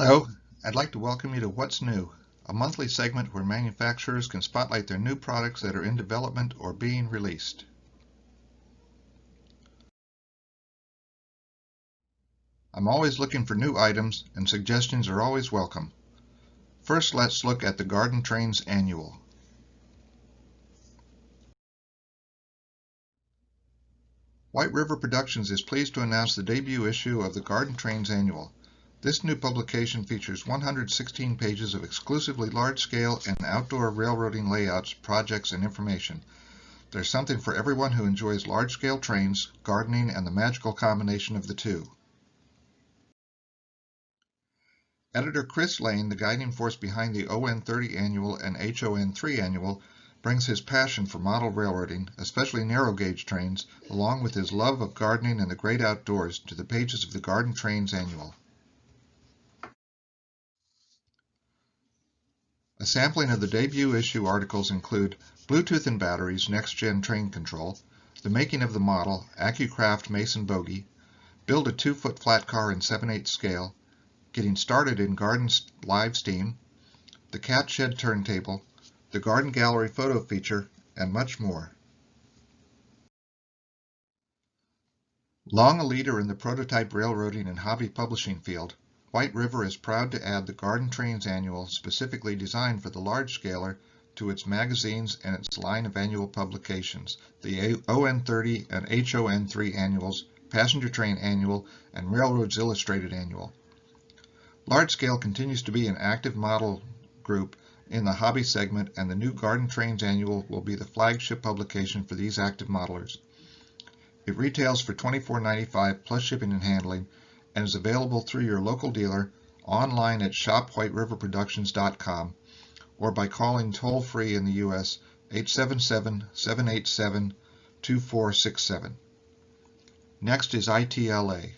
Hello, I'd like to welcome you to What's New, a monthly segment where manufacturers can spotlight their new products that are in development or being released. I'm always looking for new items, and suggestions are always welcome. First, let's look at the Garden Trains Annual. White River Productions is pleased to announce the debut issue of the Garden Trains Annual. This new publication features 116 pages of exclusively large-scale and outdoor railroading layouts, projects, and information. There's something for everyone who enjoys large-scale trains, gardening, and the magical combination of the two. Editor Chris Lane, the guiding force behind the ON30 Annual and HON3 Annual, brings his passion for model railroading, especially narrow-gauge trains, along with his love of gardening and the great outdoors, to the pages of the Garden Trains Annual. A sampling of the debut issue articles include Bluetooth and Batteries, Next-Gen Train Control, The Making of the Model, AccuCraft Mason Bogie, Build a 2-foot flat car in 7/8 scale, Getting Started in Garden Live Steam, The Cat Shed Turntable, the Garden Gallery Photo Feature, and much more. Long a leader in the prototype railroading and hobby publishing field, White River is proud to add the Garden Trains Annual, specifically designed for the large-scaler, to its magazines and its line of annual publications, the ON30 and HON3 Annuals, Passenger Train Annual, and Railroads Illustrated Annual. Large Scale continues to be an active model group in the hobby segment, and the new Garden Trains Annual will be the flagship publication for these active modelers. It retails for $24.95 plus shipping and handling, and is available through your local dealer, online at shopwhiterriverproductions.com, or by calling toll-free in the U.S. 877-787-2467. Next is ITLA.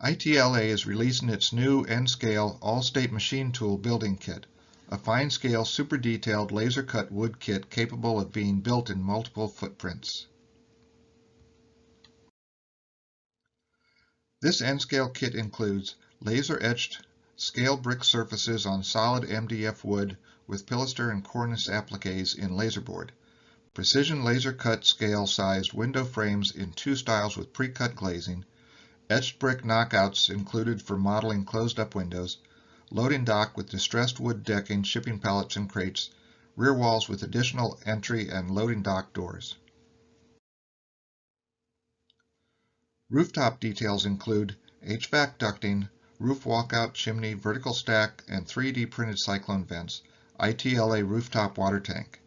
ITLA is releasing its new N-Scale All-State Machine Tool Building Kit, a fine-scale, super-detailed laser-cut wood kit capable of being built in multiple footprints. This N-Scale kit includes laser-etched scale brick surfaces on solid MDF wood with pilaster and cornice appliques in laserboard, precision laser-cut scale-sized window frames in 2 styles with pre-cut glazing, etched brick knockouts included for modeling closed-up windows, loading dock with distressed wood decking, shipping pallets and crates, rear walls with additional entry and loading dock doors. Rooftop details include HVAC ducting, roof walkout chimney, vertical stack, and 3D printed cyclone vents, ITLA rooftop water tank.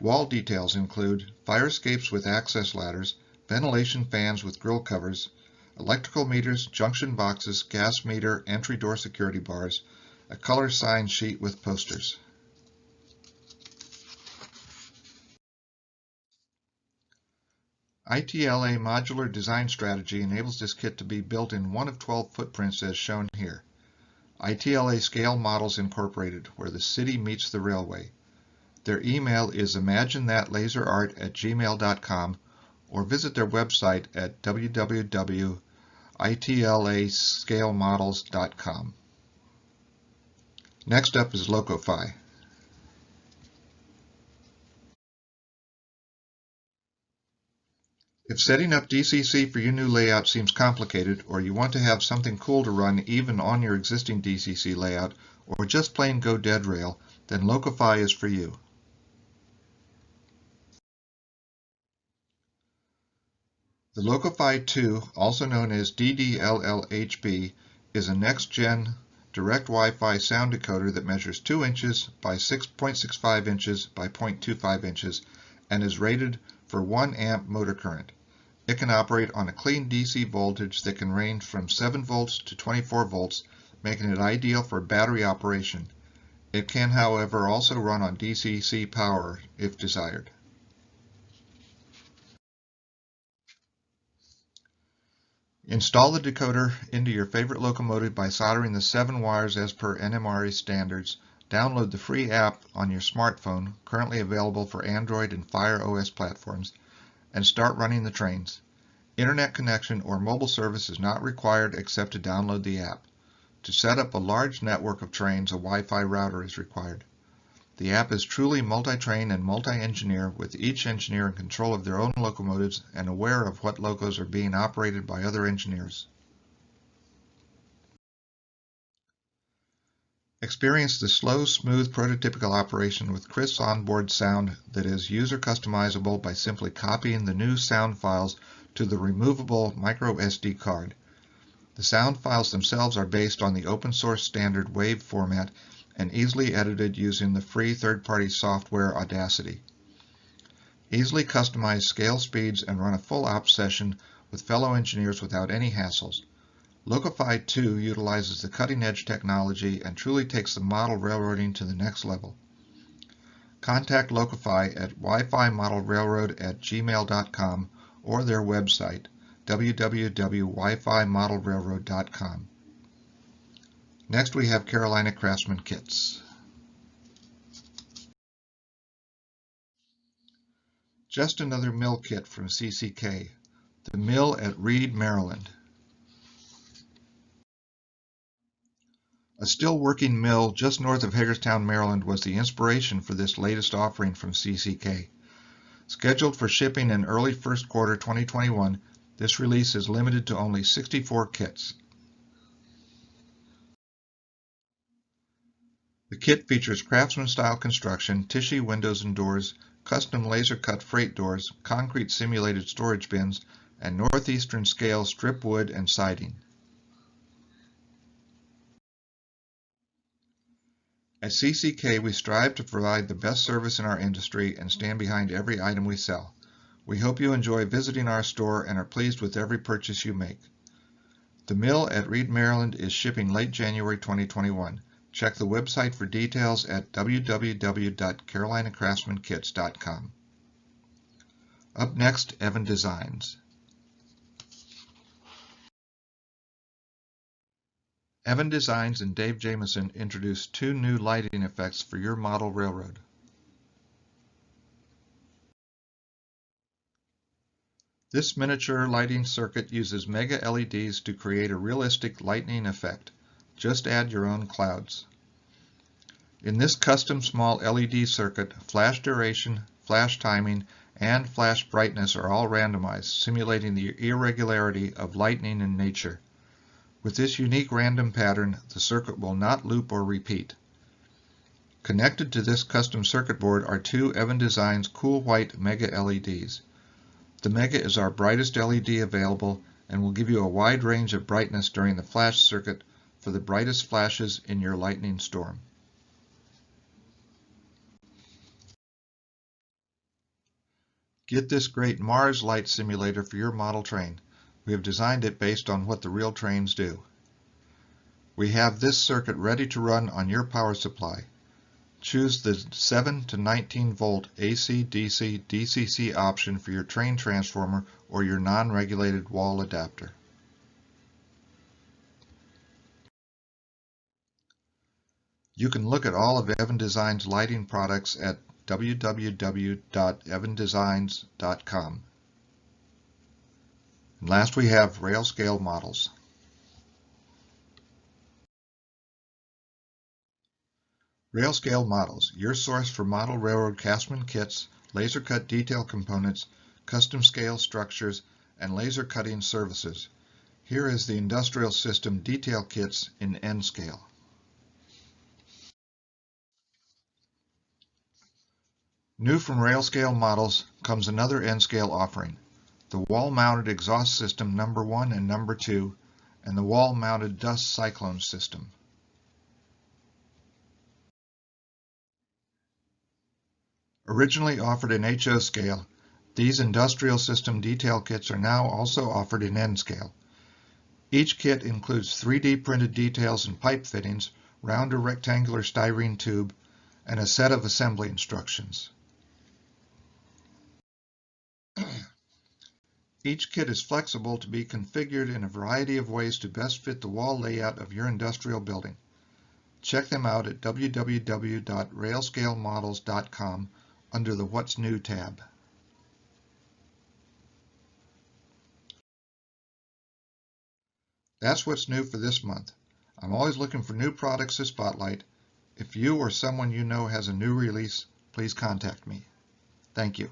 Wall details include fire escapes with access ladders, ventilation fans with grill covers, electrical meters, junction boxes, gas meter, entry door security bars, a color sign sheet with posters. ITLA modular design strategy enables this kit to be built in one of 12 footprints as shown here. ITLA Scale Models Incorporated, where the city meets the railway. Their email is imaginethatlaserart@gmail.com, or visit their website at www.itlascalemodels.com. Next up is LocoFi. If setting up DCC for your new layout seems complicated, or you want to have something cool to run even on your existing DCC layout, or just plain go dead rail, then LocoFi is for you. The LocoFi 2, also known as DDLLHB, is a next-gen direct Wi-Fi sound decoder that measures 2 inches by 6.65 inches by 0.25 inches and is rated for 1 amp motor current. It can operate on a clean DC voltage that can range from 7 volts to 24 volts, making it ideal for battery operation. It can, however, also run on DCC power if desired. Install the decoder into your favorite locomotive by soldering the 7 wires as per NMRA standards. Download the free app on your smartphone, currently available for Android and Fire OS platforms, and start running the trains. Internet connection or mobile service is not required except to download the app. To set up a large network of trains, a Wi-Fi router is required. The app is truly multi-train and multi-engineer, with each engineer in control of their own locomotives and aware of what locos are being operated by other engineers. Experience the slow, smooth prototypical operation with crisp onboard sound that is user customizable by simply copying the new sound files to the removable micro SD card. The sound files themselves are based on the open source standard WAV format and easily edited using the free third-party software Audacity. Easily customize scale speeds and run a full ops session with fellow engineers without any hassles. LocoFi 2 utilizes the cutting-edge technology and truly takes the model railroading to the next level. Contact LocoFi at wifi-modelrailroad@gmail.com or their website, www.wifi-modelrailroad.com. Next we have Carolina Craftsman kits. Just another mill kit from CCK, the mill at Reed, Maryland. A still working mill just north of Hagerstown, Maryland was the inspiration for this latest offering from CCK. Scheduled for shipping in early first quarter 2021, this release is limited to only 64 kits. The kit features Craftsman-style construction, tissue windows and doors, custom laser-cut freight doors, concrete simulated storage bins, and northeastern scale strip wood and siding. At CCK, we strive to provide the best service in our industry and stand behind every item we sell. We hope you enjoy visiting our store and are pleased with every purchase you make. The mill at Reed, Maryland is shipping late January 2021. Check the website for details at www.carolinacraftsmankits.com. Up next, Evan Designs. Evan Designs and Dave Jameson introduced two new lighting effects for your model railroad. This miniature lighting circuit uses mega LEDs to create a realistic lightning effect. Just add your own clouds. In this custom small LED circuit, flash duration, flash timing, and flash brightness are all randomized, simulating the irregularity of lightning in nature. With this unique random pattern, the circuit will not loop or repeat. Connected to this custom circuit board are two Evan Designs Cool White Mega LEDs. The Mega is our brightest LED available and will give you a wide range of brightness during the flash circuit for the brightest flashes in your lightning storm. Get this great Mars light simulator for your model train. We have designed it based on what the real trains do. We have this circuit ready to run on your power supply. Choose the 7 to 19 volt AC/DC DCC option for your train transformer or your non-regulated wall adapter. You can look at all of Evan Designs lighting products at www.evandesigns.com. And last we have rail scale models. Rail scale models, your source for model railroad Craftsman kits, laser cut detail components, custom scale structures, and laser cutting services. Here is the industrial system detail kits in N scale. New from rail scale models comes another N scale offering, the wall-mounted exhaust system number 1 and number 2, and the wall-mounted dust cyclone system. Originally offered in HO scale, these industrial system detail kits are now also offered in N scale. Each kit includes 3D printed details and pipe fittings, round or rectangular styrene tube, and a set of assembly instructions. Each kit is flexible to be configured in a variety of ways to best fit the wall layout of your industrial building. Check them out at www.railscalemodels.com under the What's New tab. That's what's new for this month. I'm always looking for new products to spotlight. If you or someone you know has a new release, please contact me. Thank you.